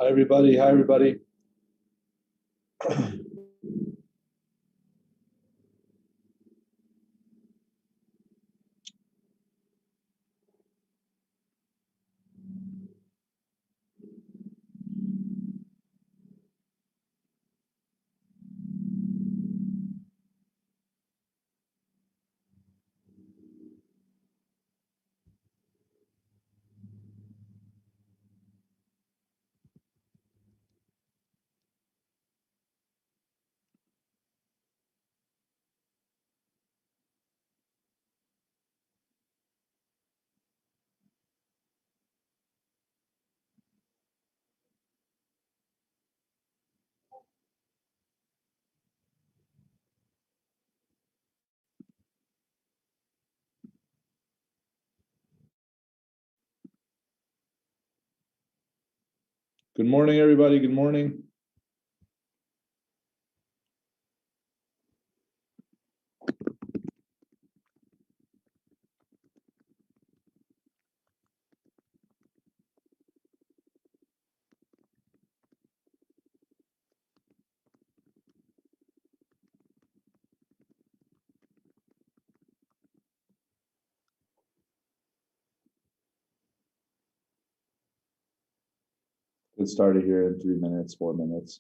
Hi, everybody. Hi, everybody. Good morning, everybody. Good morning. Get started here in 3 minutes, 4 minutes.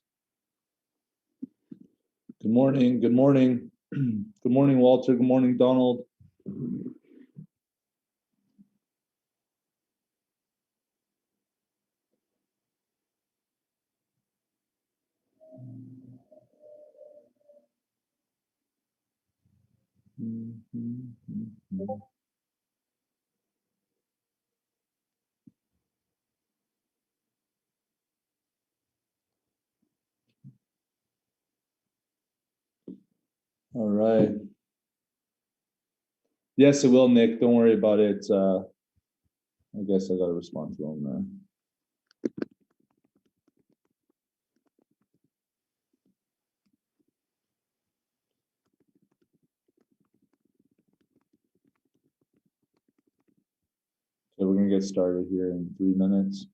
Good morning. Good morning. Good morning, Walter. Good morning, Donald. All right. Yes, it will, Nick. Don't worry about it. I guess I got to respond to him there. So we're going to get started here in 3 minutes.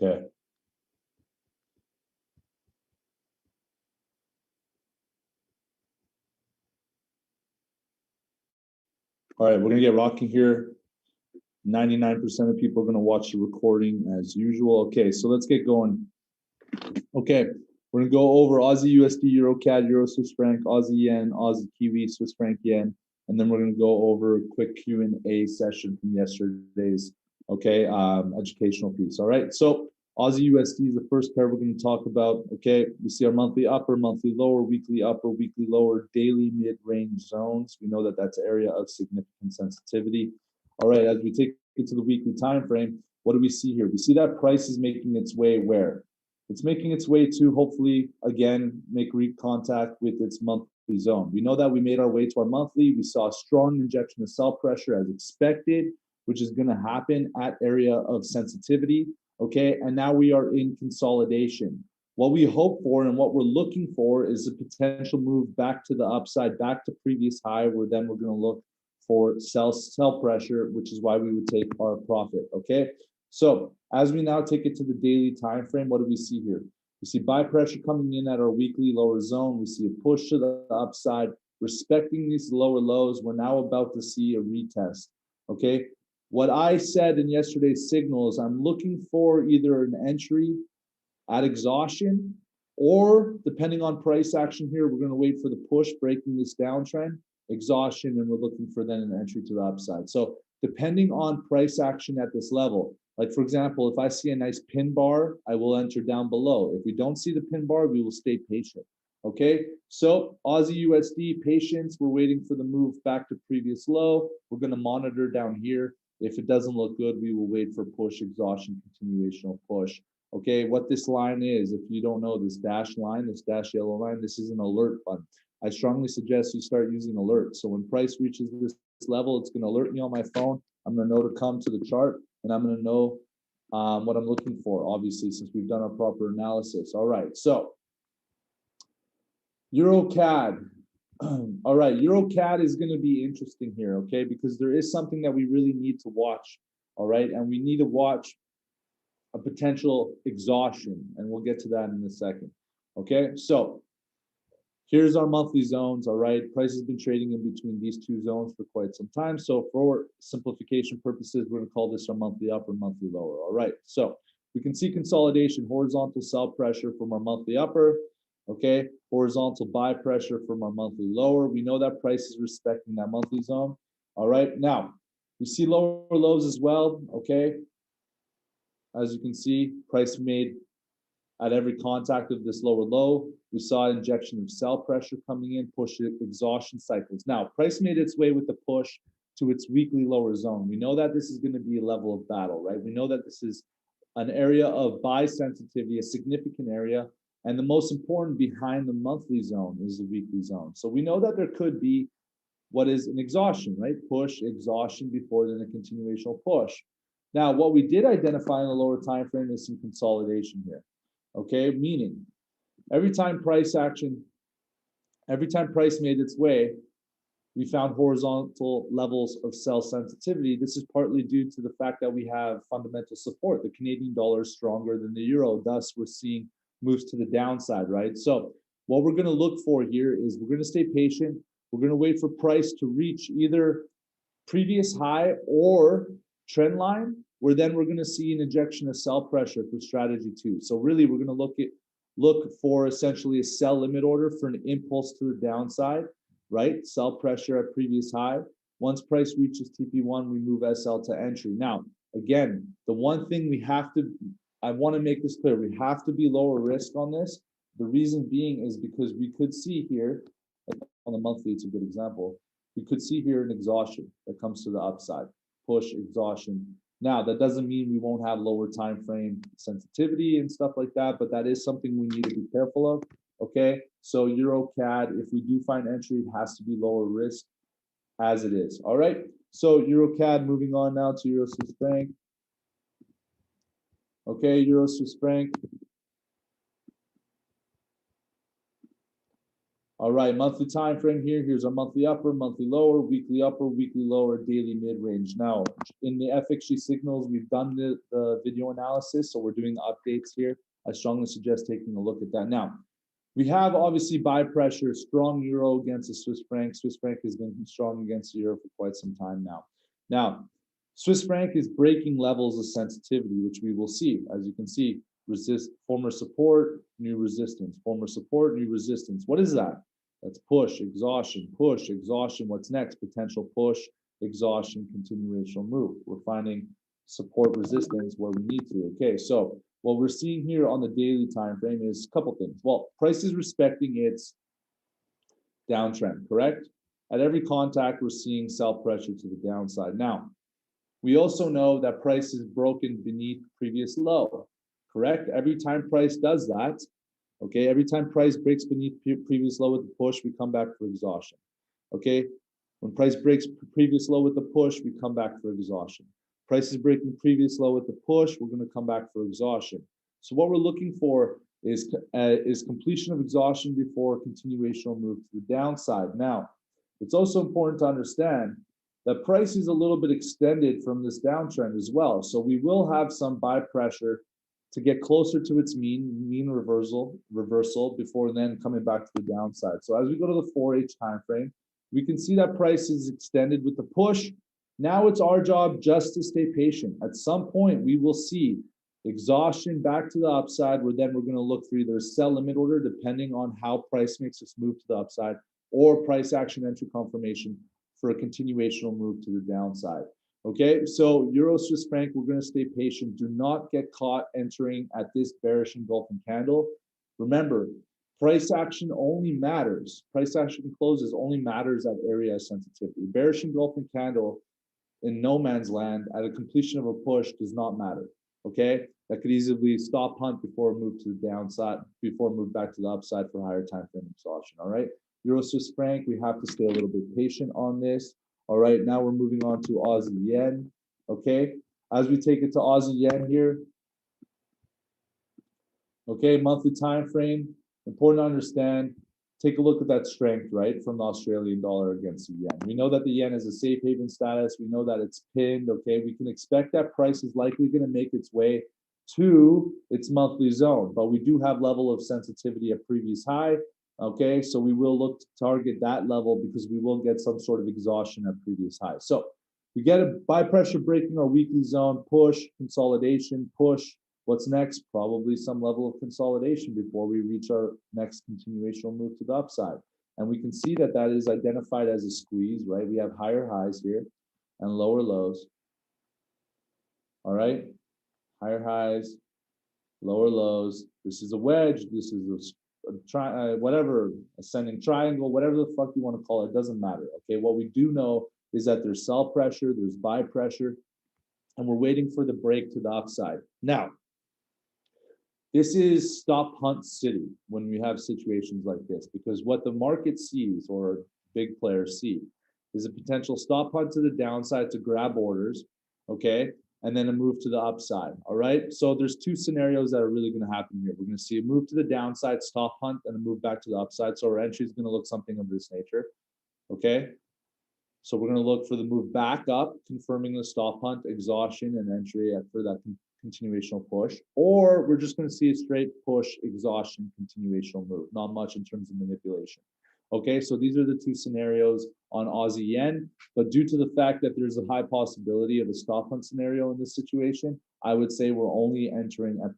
Okay. All right, we're going to get rocking here. 99% of people are going to watch the recording as usual. Okay, so let's get going. Okay, we're going to go over Aussie USD, EURCAD, Euro Swiss franc, Aussie yen, Aussie Kiwi, Swiss franc yen, and then we're going to go over a quick Q&A session from yesterday's educational piece. All right, so Aussie USD is the first pair we're going to talk about. Okay, we see our monthly upper, monthly lower, weekly upper, weekly lower, daily mid-range zones. We know that that's an area of significant sensitivity. All right, as we take it to the weekly time frame, what do we see here? We see that price is making its way where? It's making its way to hopefully, again, make contact with its monthly zone. We know that we made our way to our monthly. We saw a strong injection of sell pressure as expected, which is going to happen at area of sensitivity. Okay, and now we are in consolidation. What we hope for and what we're looking for is a potential move back to the upside, back to previous high, where then we're going to look for sell pressure, which is why we would take our profit. Okay, so as we now take it to the daily time frame, what do we see here? We see buy pressure coming in at our weekly lower zone. We see a push to the upside, respecting these lower lows. We're now about to see a retest. Okay, what I said in yesterday's signals, I'm looking for either an entry at exhaustion, or depending on price action here, we're going to wait for the push breaking this downtrend, exhaustion, and we're looking for then an entry to the upside. So depending on price action at this level, like for example, if I see a nice pin bar, I will enter down below. If we don't see the pin bar, we will stay patient. Okay, so Aussie USD patience, we're waiting for the move back to previous low. We're going to monitor down here. If it doesn't look good, we will wait for push, exhaustion, continuational push. Okay, what this line is, if you don't know, this dash line, this dash yellow line, this is an alert button. I strongly suggest you start using alerts. So when price reaches this level, it's going to alert me on my phone. I'm going to know to come to the chart, and I'm going to know what I'm looking for, obviously, since we've done a proper analysis. All right, so EURCAD. All right, EURCAD is going to be interesting here, okay, because there is something that we really need to watch, all right, and we need to watch a potential exhaustion, and we'll get to that in a second, okay? So here's our monthly zones, all right? Price has been trading in between these two zones for quite some time, so for simplification purposes, we're going to call this our monthly upper, monthly lower, all right? So we can see consolidation, horizontal sell pressure from our monthly upper, okay, horizontal buy pressure from our monthly lower. We know that price is respecting that monthly zone. All right, now we see lower lows as well. Okay, as you can see, price made at every contact of this lower low. We saw an injection of sell pressure coming in, push exhaustion cycles. Now price made its way with the push to its weekly lower zone. We know that this is going to be a level of battle, right? We know that this is an area of buy sensitivity, a significant area. And the most important behind the monthly zone is the weekly zone. So we know that there could be what is an exhaustion, right? Push, exhaustion before then a continuational push. Now, what we did identify in the lower time frame is some consolidation here. Okay, meaning every time price made its way, we found horizontal levels of sell sensitivity. This is partly due to the fact that we have fundamental support. The Canadian dollar is stronger than the euro, thus we're seeing moves to the downside, right? So what we're going to look for here is we're going to stay patient. We're going to wait for price to reach either previous high or trend line, where then we're going to see an injection of sell pressure for strategy 2. So really, we're going to look for essentially a sell limit order for an impulse to the downside, right? Sell pressure at previous high. Once price reaches TP1, we move SL to entry. Now, again, the one thing I want to make this clear. We have to be lower risk on this. The reason being is because we could see here, on the monthly, it's a good example. We could see here an exhaustion that comes to the upside, push, exhaustion. Now, that doesn't mean we won't have lower time frame sensitivity and stuff like that, but that is something we need to be careful of, okay? So EURCAD, if we do find entry, it has to be lower risk as it is, all right? So EURCAD, moving on now to Euro Swiss franc. Okay, Euro Swiss franc. All right, monthly time frame here. Here's our monthly upper, monthly lower, weekly lower, daily mid range. Now, in the FXG signals, we've done the video analysis, so we're doing updates here. I strongly suggest taking a look at that. Now, we have obviously buy pressure, strong euro against the Swiss franc. Swiss franc has been strong against the euro for quite some time now. Now, Swiss franc is breaking levels of sensitivity, which we will see. As you can see, former support, new resistance, former support, new resistance. What is that? That's push, exhaustion, push, exhaustion. What's next? Potential push, exhaustion, continuational move. We're finding support resistance where we need to. Okay, so what we're seeing here on the daily time frame is a couple things. Well, price is respecting its downtrend, correct? At every contact, we're seeing sell pressure to the downside. Now, we also know that price is broken beneath previous low, correct? Every time price does that, okay, every time price breaks beneath previous low with the push, we come back for exhaustion, okay? When price breaks previous low with the push, we come back for exhaustion. Price is breaking previous low with the push, we're going to come back for exhaustion. So what we're looking for is completion of exhaustion before continuational move to the downside. Now, it's also important to understand that price is a little bit extended from this downtrend as well. So we will have some buy pressure to get closer to its mean reversal before then coming back to the downside. So as we go to the 4H time frame, we can see that price is extended with the push. Now it's our job just to stay patient. At some point, we will see exhaustion back to the upside, where then we're going to look for either a sell limit order, depending on how price makes us move to the upside, or price action entry confirmation for a continuational move to the downside. Okay, so Euro Swiss franc, we're going to stay patient. Do not get caught entering at this bearish engulfing candle. Remember, Price action only matters. Price action closes only matters at area sensitivity. Bearish engulfing candle in no man's land at a completion of a push does not matter. Okay, that could easily stop hunt before move to the downside, before move back to the upside for higher time frame exhaustion. All right, Euro Swiss franc, we have to stay a little bit patient on this. All right, now we're moving on to Aussie yen. Okay, as we take it to Aussie yen here. Okay, monthly time frame, important to understand. Take a look at that strength, right, from the Australian dollar against the yen. We know that the yen is a safe haven status. We know that it's pinned, okay? We can expect that price is likely going to make its way to its monthly zone, but we do have level of sensitivity at previous high, okay? So we will look to target that level because we will get some sort of exhaustion at previous high. So we get a buy pressure breaking our weekly zone, push, consolidation, push. What's next? Probably some level of consolidation before we reach our next continuational move to the upside. And we can see that that is identified as a squeeze, right? We have higher highs here and lower lows. All right, higher highs, lower lows. This is a wedge. This is a whatever, ascending triangle, whatever the fuck you want to call it, doesn't matter. Okay, what we do know is that there's sell pressure, there's buy pressure, and we're waiting for the break to the upside. Now, this is stop hunt city when we have situations like this, because what the market sees or big players see is a potential stop hunt to the downside to grab orders, okay, and then a move to the upside. All right, so there's two scenarios that are really going to happen here. We're going to see a move to the downside, stop hunt, and a move back to the upside. So our entry is going to look something of this nature, okay. So we're going to look for the move back up, confirming the stop hunt, exhaustion, and entry for that continuational push, or we're just going to see a straight push, exhaustion, continuational move. Not much in terms of manipulation. Okay, so these are the two scenarios on Aussie yen, but due to the fact that there's a high possibility of a stop hunt scenario in this situation, I would say we're only entering at